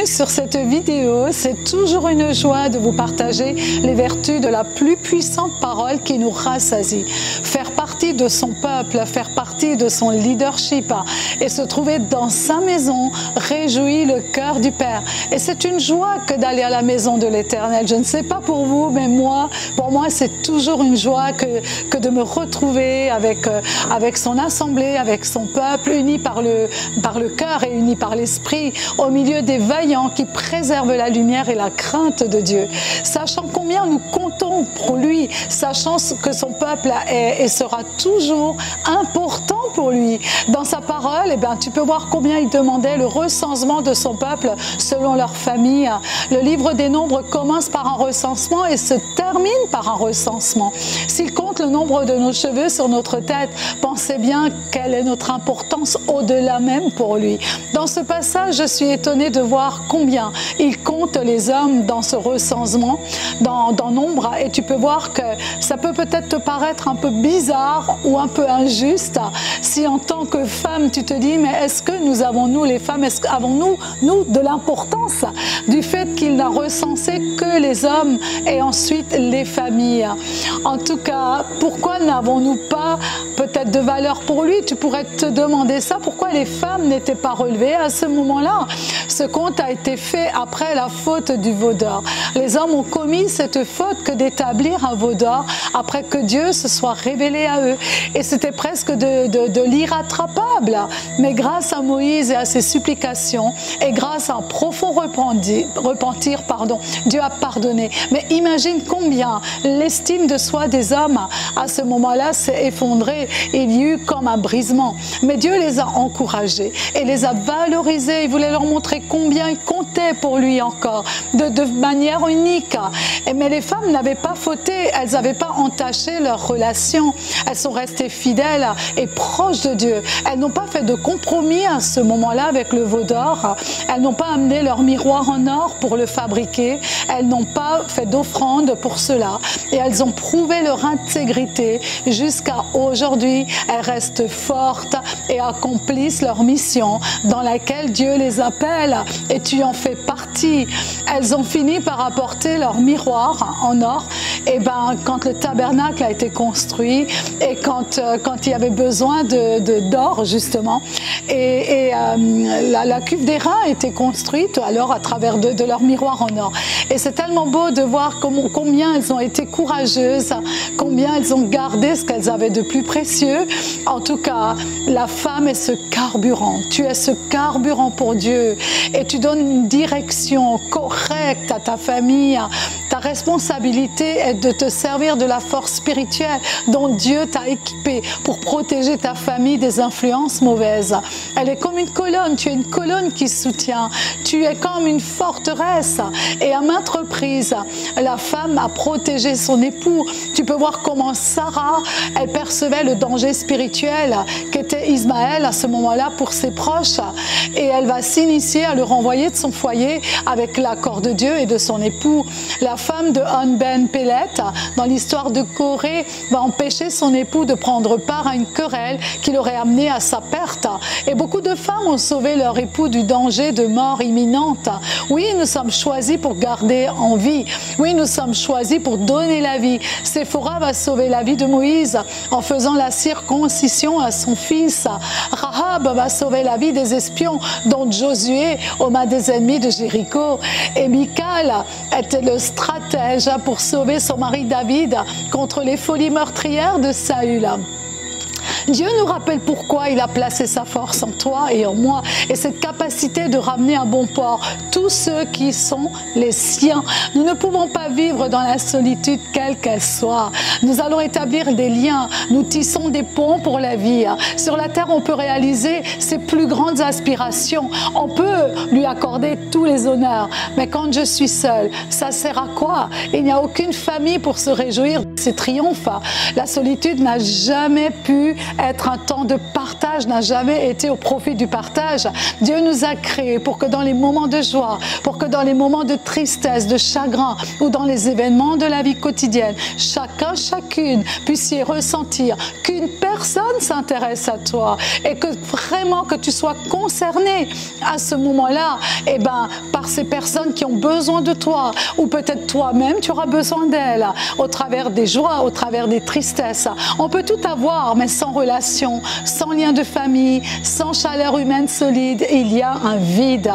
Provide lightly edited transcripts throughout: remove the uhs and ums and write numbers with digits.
bienvenue sur cette vidéo. C'est toujours une joie de vous partager les vertus de la plus puissante parole qui nous rassasie. Faire partie de son peuple, faire partie de son leadership et se trouver dans sa maison réjouit le cœur du Père. Et c'est une joie que d'aller à la maison de l'Éternel. Je ne sais pas pour vous, mais pour moi, c'est toujours une joie que de me retrouver avec son assemblée, avec son peuple, uni par le cœur et uni par l'esprit, au milieu des vaillants qui préservent la lumière et la crainte de Dieu, sachant combien nous comptons pour lui, sachant que son peuple est et sera toujours important pour lui. Dans sa parole, tu peux voir combien il demandait le recensement de son peuple selon leur famille. Le livre des Nombres commence par un recensement et se termine par un recensement. S'il compte le nombre de nos cheveux sur notre tête, pensez bien quelle est notre importance au-delà même pour lui. Dans ce passage, je suis étonnée de voir combien il compte les hommes dans ce recensement, dans Nombre, et tu peux voir que ça peut peut-être te paraître un peu bizarre ou un peu injuste si en tant que femme tu te dis mais est-ce que nous les femmes, avons-nous de l'importance du fait qu'il n'a recensé que les hommes et ensuite les familles? En tout cas, pourquoi n'avons-nous pas peut-être de valeur pour lui? Tu pourrais te demander ça, pourquoi les femmes n'étaient pas relevées à ce moment-là? Ce compte a été fait après la faute du veau d'or. Les hommes ont commis cette faute que d'établir un veau d'or après que Dieu se soit révélé à eux. Et c'était presque de l'irrattrapable. Mais grâce à Moïse et à ses supplications, et grâce à un profond repentir, Dieu a pardonné. Mais imagine combien l'estime de soi des hommes à ce moment-là s'est effondrée. Il y eut comme un brisement. Mais Dieu les a encouragés et les a valorisés. Il voulait leur montrer combien ils comptaient pour lui encore, de manière unique. Mais les femmes n'avaient pas fauté, elles n'avaient pas entaché leur relation. Elles sont restées fidèles et proches de Dieu. Elles n'ont pas fait de compromis à ce moment-là avec le veau d'or. Elles n'ont pas amené leur miroir en or pour le fabriquer. Elles n'ont pas fait d'offrande pour cela. Et elles ont prouvé leur intégrité jusqu'à aujourd'hui. Elles restent fortes et accomplissent leur mission dans laquelle Dieu les appelle. Et tu en fais partie. Elles ont fini par apporter leur miroir en or. Et quand le tabernacle a été construit et quand il y avait besoin d'or justement, et la cuve des reins a été construite alors à travers de leur miroir en or. Et c'est tellement beau de voir combien elles ont été courageuses, combien elles ont gardé ce qu'elles avaient de plus précieux. En tout cas, la femme est ce carburant. Tu es ce carburant pour Dieu et tu donnes une direction correcte à ta famille. Ta responsabilité est de te servir de la force spirituelle dont Dieu t'a équipé pour protéger ta famille des influences mauvaises. Elle est comme une colonne, tu es une colonne qui soutient. Tu es comme une forteresse. Et à maintes reprises, la femme a protégé son époux. Tu peux voir comment Sarah, elle percevait le danger spirituel qu'était Ismaël à ce moment-là pour ses proches. Et elle va s'initier à le renvoyer de son foyer avec l'accord de Dieu et de son époux. La femme de On Ben Pelet, dans l'histoire de Corée, va empêcher son époux de prendre part à une querelle qui l'aurait amené à sa perte. Et beaucoup de femmes ont sauvé leur époux du danger de mort imminente. Oui, nous sommes choisis pour garder en vie. Oui, nous sommes choisis pour donner la vie. Séphora va sauver la vie de Moïse en faisant la circoncision à son fils. Rahab va sauver la vie des espions, dont Josué, aux mains des ennemis de Jéricho. Et Michal était le stratège pour sauver son mari David contre les folies meurtrières de Saül. Dieu nous rappelle pourquoi il a placé sa force en toi et en moi et cette capacité de ramener à bon port tous ceux qui sont les siens. Nous ne pouvons pas vivre dans la solitude quelle qu'elle soit. Nous allons établir des liens, nous tissons des ponts pour la vie. Sur la terre, on peut réaliser ses plus grandes aspirations. On peut lui accorder tous les honneurs. Mais quand je suis seule, ça sert à quoi? Il n'y a aucune famille pour se réjouir de ses triomphes. La solitude n'a jamais pu être un temps de partage n'a jamais été au profit du partage. Dieu nous a créés pour que dans les moments de joie, pour que dans les moments de tristesse, de chagrin ou dans les événements de la vie quotidienne, chacun, chacune puisse y ressentir qu'une personne s'intéresse à toi et que vraiment que tu sois concerné à ce moment-là, eh ben, par ces personnes qui ont besoin de toi, ou peut-être toi-même tu auras besoin d'elles, au travers des joies, au travers des tristesses. On peut tout avoir, mais sans relation, sans lien de famille, sans chaleur humaine solide, il y a un vide.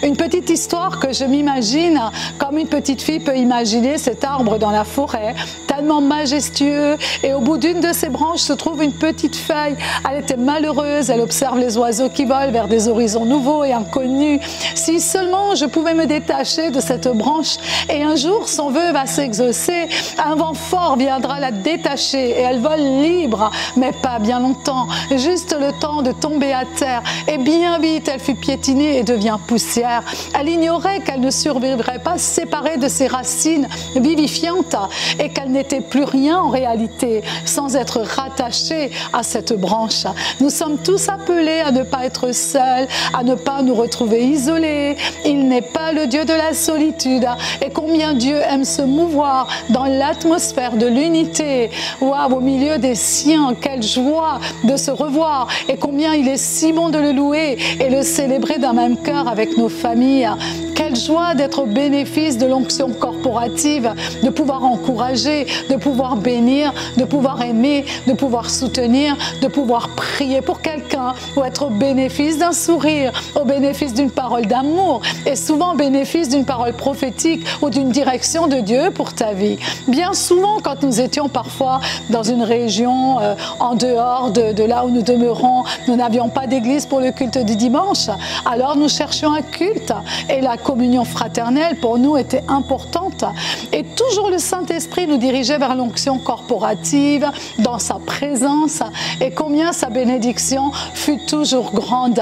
Une petite histoire que je m'imagine comme une petite fille peut imaginer cet arbre dans la forêt, tellement majestueux, et au bout d'une de ses branches se trouve une petite feuille. Elle était malheureuse, elle observe les oiseaux qui volent vers des horizons nouveaux et inconnus. Si seulement je pouvais me détacher de cette branche, et un jour son vœu va s'exaucer, un vent fort viendra la détacher et elle vole libre, mais pas bien longtemps, juste le temps de tomber à terre, et bien vite elle fut piétinée et devient poussière. Elle ignorait qu'elle ne survivrait pas séparée de ses racines vivifiantes et qu'elle n'était plus rien en réalité sans être rattachée à cette branche. Nous sommes tous appelés à ne pas être seuls, à ne pas nous retrouver isolés. Il n'est pas le Dieu de la solitude, et combien Dieu aime se mouvoir dans l'atmosphère de l'unité. Waouh, au milieu des siens, quelle joie de se revoir, et combien il est si bon de le louer et le célébrer d'un même cœur avec nos familles. Quelle joie d'être au bénéfice de l'onction corporative, de pouvoir encourager, de pouvoir bénir, de pouvoir aimer, de pouvoir soutenir, de pouvoir prier pour quelqu'un, ou être au bénéfice d'un sourire, au bénéfice d'une parole d'amour, et souvent au bénéfice d'une parole prophétique ou d'une direction de Dieu pour ta vie. Bien souvent, quand nous étions parfois dans une région en dehors de là où nous demeurons, nous n'avions pas d'église pour le culte du dimanche, alors nous cherchions un culte, et la communion fraternelle pour nous était importante, et toujours le Saint-Esprit nous dirigeait vers l'onction corporative, dans sa présence, et combien sa bénédiction fut toujours grande.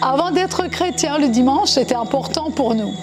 Avant d'être chrétien, le dimanche était important pour nous.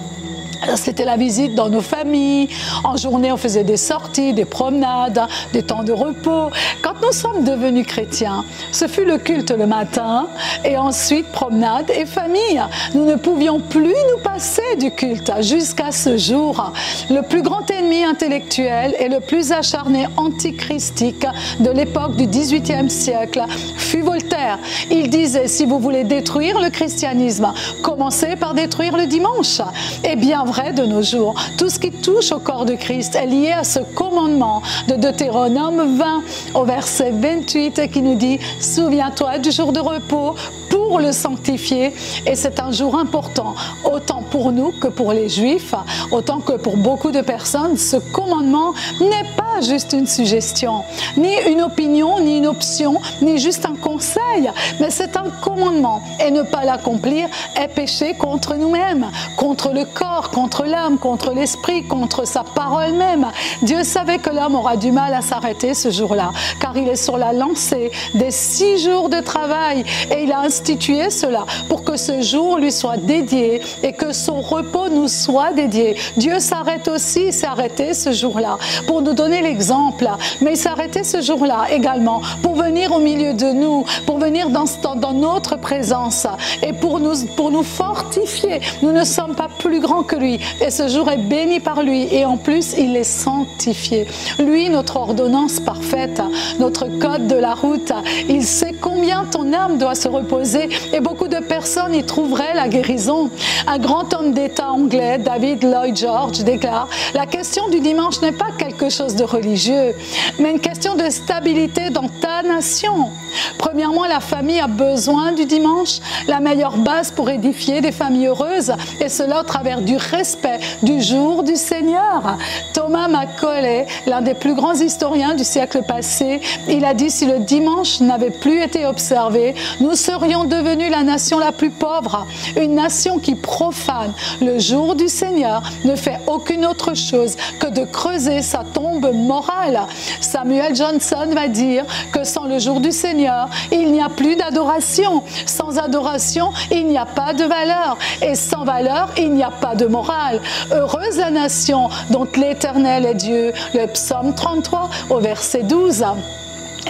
C'était la visite dans nos familles. En journée, on faisait des sorties, des promenades, des temps de repos. Quand nous sommes devenus chrétiens, ce fut le culte le matin et ensuite promenade et famille. Nous ne pouvions plus nous passer du culte jusqu'à ce jour. Le plus grand ennemi intellectuel et le plus acharné antichristique de l'époque du XVIIIe siècle fut Voltaire. Il disait, si vous voulez détruire le christianisme, commencez par détruire le dimanche. Eh bien, vrai de nos jours. Tout ce qui touche au corps de Christ est lié à ce commandement de Deutéronome 20 au verset 28 qui nous dit « Souviens-toi du jour de repos pour le sanctifier ». Et c'est un jour important, autant pour nous que pour les Juifs, autant que pour beaucoup de personnes. Ce commandement n'est pas juste une suggestion, ni une opinion, ni une option, ni juste un conseil, mais c'est un commandement. Et ne pas l'accomplir est péché contre nous-mêmes, contre le corps, contre l'âme, contre l'esprit, contre sa parole même. Dieu savait que l'homme aura du mal à s'arrêter ce jour-là, car il est sur la lancée des 6 jours de travail, et il a institué cela pour que ce jour lui soit dédié et que son repos nous soit dédié. Dieu s'arrête aussi, s'est arrêté ce jour-là pour nous donner l'exemple, mais il s'est arrêté ce jour-là également pour venir au milieu de nous, pour venir dans notre présence et pour nous fortifier. Nous ne sommes pas plus grands que lui, et ce jour est béni par lui, et en plus il est sanctifié. Lui, notre ordonnance parfaite, notre code de la route, il sait combien ton âme doit se reposer, et beaucoup de personnes y trouveraient la guérison. Un grand homme d'État anglais, David Lloyd George, déclare « La question du dimanche n'est pas quelque chose de religieux, mais une question de stabilité dans ta nation. Premièrement, la famille a besoin du dimanche, la meilleure base pour édifier des familles heureuses, et cela au travers du respect du jour du Seigneur. » Thomas Macaulay, l'un des plus grands historiens du siècle passé, il a dit « Si le dimanche n'avait plus été observé, nous serions devenus la nation la plus pauvre. Une nation qui profane le jour du Seigneur ne fait aucune autre chose que de creuser sa tombe morale. » Samuel Johnson va dire que sans le jour du Seigneur, il n'y a plus d'adoration. Sans adoration, il n'y a pas de valeur. Et sans valeur, il n'y a pas de morale. Heureuse la nation dont l'Éternel est Dieu. Le psaume 33 au verset 12.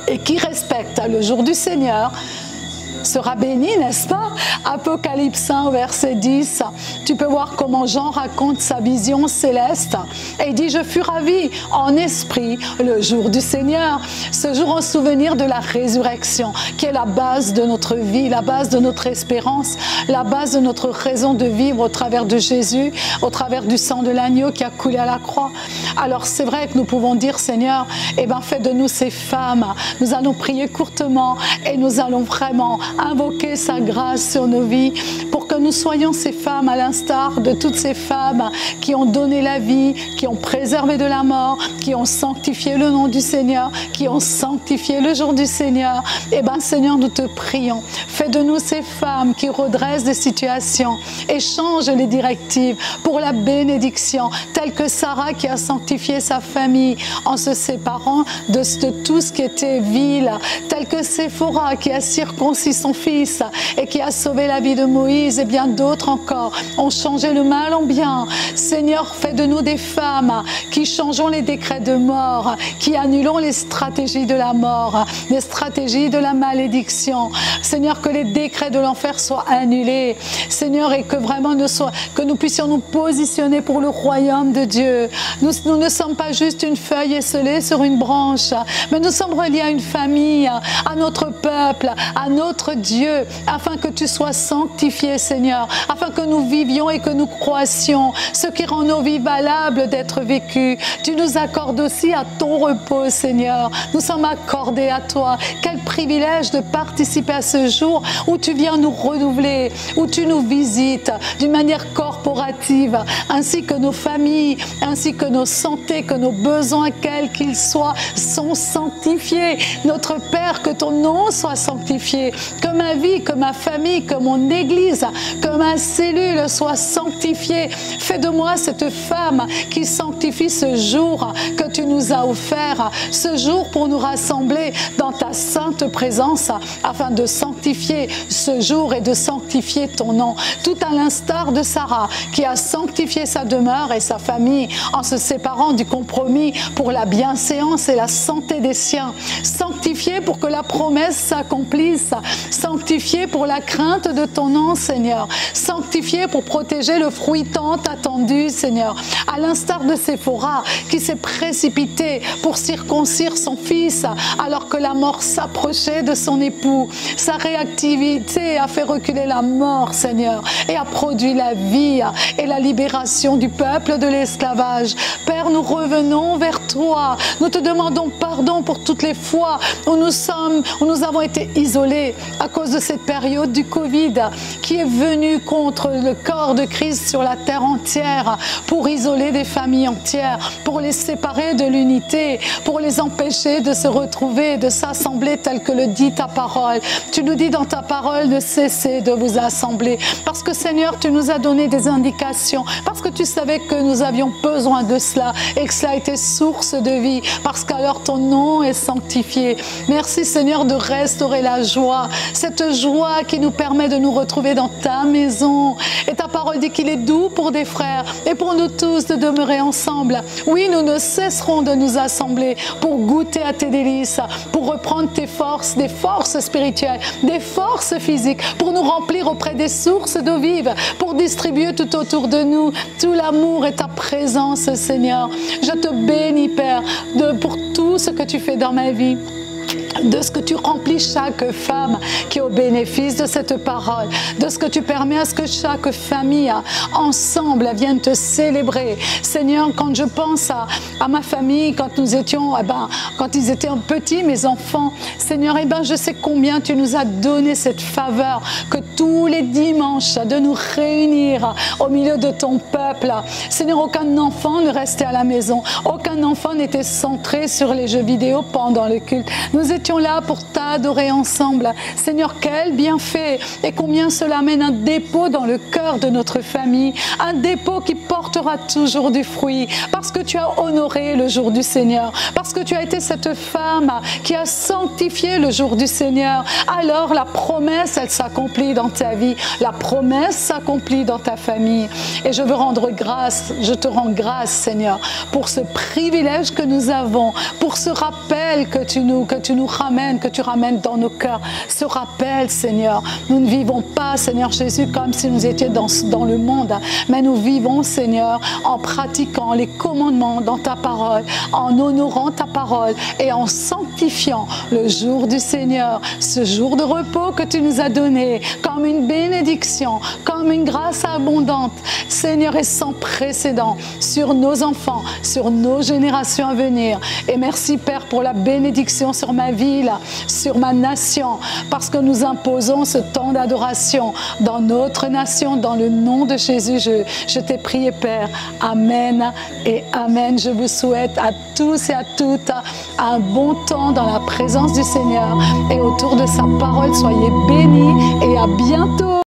et qui respecte le jour du Seigneur sera béni, n'est-ce pas? Apocalypse 1, verset 10. Tu peux voir comment Jean raconte sa vision céleste. Et il dit, je fus ravi en esprit le jour du Seigneur. Ce jour en souvenir de la résurrection, qui est la base de notre vie, la base de notre espérance, la base de notre raison de vivre au travers de Jésus, au travers du sang de l'agneau qui a coulé à la croix. Alors c'est vrai que nous pouvons dire, Seigneur, eh ben, fais de nous ces femmes. Nous allons prier courtement et nous allons vraiment invoquer sa grâce sur nos vies pour que nous soyons ces femmes à l'instar de toutes ces femmes qui ont donné la vie, qui ont préservé de la mort, qui ont sanctifié le nom du Seigneur, qui ont sanctifié le jour du Seigneur. Eh bien Seigneur, nous te prions, fais de nous ces femmes qui redressent des situations et changent les directives pour la bénédiction, telle que Sarah qui a sanctifié sa famille en se séparant de tout ce qui était vil, telle que Séphora qui a circoncis son fils et qui a sauvé la vie de Moïse, et bien d'autres encore ont changé le mal en bien. Seigneur, fais de nous des femmes qui changeons les décrets de mort, qui annulons les stratégies de la mort, les stratégies de la malédiction. Seigneur, que les décrets de l'enfer soient annulés, Seigneur, et que vraiment que nous puissions nous positionner pour le royaume de Dieu. Nous ne sommes pas juste une feuille esselée sur une branche, mais nous sommes reliés à une famille, à notre peuple, à notre Dieu, afin que tu sois sanctifié, Seigneur, afin que nous vivions et que nous croissions, ce qui rend nos vies valables d'être vécues. Tu nous accordes aussi à ton repos, Seigneur. Nous sommes accordés à toi. Quel privilège de participer à ce jour où tu viens nous renouveler, où tu nous visites d'une manière corporative, ainsi que nos familles, ainsi que nos santé, que nos besoins, quels qu'ils soient, sont sanctifiés. Notre Père, que ton nom soit sanctifié, que ma vie, que ma famille, que mon Église, que ma cellule soit sanctifiée. Fais de moi cette femme qui sanctifie ce jour que tu nous as offert, ce jour pour nous rassembler dans ta sainte présence, afin de sanctifier ce jour et de sanctifier ton nom. Tout à l'instar de Sarah, qui a sanctifié sa demeure et sa famille en se séparant du compromis pour la bienséance et la santé des siens. Sanctifié pour que la promesse s'accomplisse. Sanctifié pour la crainte de ton nom, Seigneur. Sanctifié pour protéger le fruit tant attendu, Seigneur. À l'instar de Séphora, qui s'est précipitée pour circoncire son fils alors que la mort s'approchait de son époux. Sa réactivité a fait reculer la mort, Seigneur, et a produit la vie et la libération du peuple de l'esclavage. Père, nous revenons vers toi. Nous te demandons pardon pour toutes les fois où nous avons été isolés à cause de cette période du Covid qui est venue contre le corps de Christ sur la terre entière pour isoler des familles entières, pour les séparer de l'unité, pour les empêcher de se retrouver, de s'assembler tel que le dit ta parole. Tu nous dis dans ta parole de cesser de vous assembler parce que Seigneur, tu nous as donné des indications, parce que tu savais que nous avions besoin de cela et que cela était source de vie, parce qu'alors ton nom est sanctifié. Merci Seigneur de restaurer la joie, cette joie qui nous permet de nous retrouver dans ta maison. Et ta parole dit qu'il est doux pour des frères et pour nous tous de demeurer ensemble. Oui, nous ne cesserons de nous assembler pour goûter à tes délices, pour reprendre tes forces, des forces spirituelles, des forces physiques, pour nous remplir auprès des sources d'eau vive, pour distribuer tout autour de nous tout l'amour et ta présence, Seigneur. Je te bénis, Père, pour tout ce que tu fais dans ma vie, de ce que tu remplis chaque femme qui est au bénéfice de cette parole, de ce que tu permets à ce que chaque famille ensemble vienne te célébrer. Seigneur, quand je pense à ma famille, quand nous étions, quand ils étaient petits, mes enfants, Seigneur, je sais combien tu nous as donné cette faveur que tous les dimanches de nous réunir au milieu de ton peuple. Seigneur, aucun enfant ne restait à la maison, aucun enfant n'était centré sur les jeux vidéo pendant le culte. Nous étions là pour t'adorer ensemble. Seigneur, quel bienfait et combien cela amène un dépôt dans le cœur de notre famille, un dépôt qui portera toujours du fruit, parce que tu as honoré le jour du Seigneur, parce que tu as été cette femme qui a sanctifié le jour du Seigneur. Alors la promesse, elle s'accomplit dans ta vie, la promesse s'accomplit dans ta famille. Et je veux rendre grâce, je te rends grâce, Seigneur, pour ce privilège que nous avons, pour ce rappel que tu nous ramènes dans nos cœurs ce rappel, Seigneur. Nous ne vivons pas, Seigneur Jésus, comme si nous étions dans le monde, mais nous vivons, Seigneur, en pratiquant les commandements dans ta parole, en honorant ta parole et en sanctifiant le jour du Seigneur, ce jour de repos que tu nous as donné comme une bénédiction, comme une grâce abondante, Seigneur, et sans précédent sur nos enfants, sur nos générations à venir. Et merci, Père, pour la bénédiction sur ma ville, sur ma nation, parce que nous imposons ce temps d'adoration dans notre nation, dans le nom de Jésus. Je t'ai prié, Père. Amen et Amen. Je vous souhaite à tous et à toutes un bon temps dans la présence du Seigneur et autour de sa parole. Soyez bénis et à bientôt.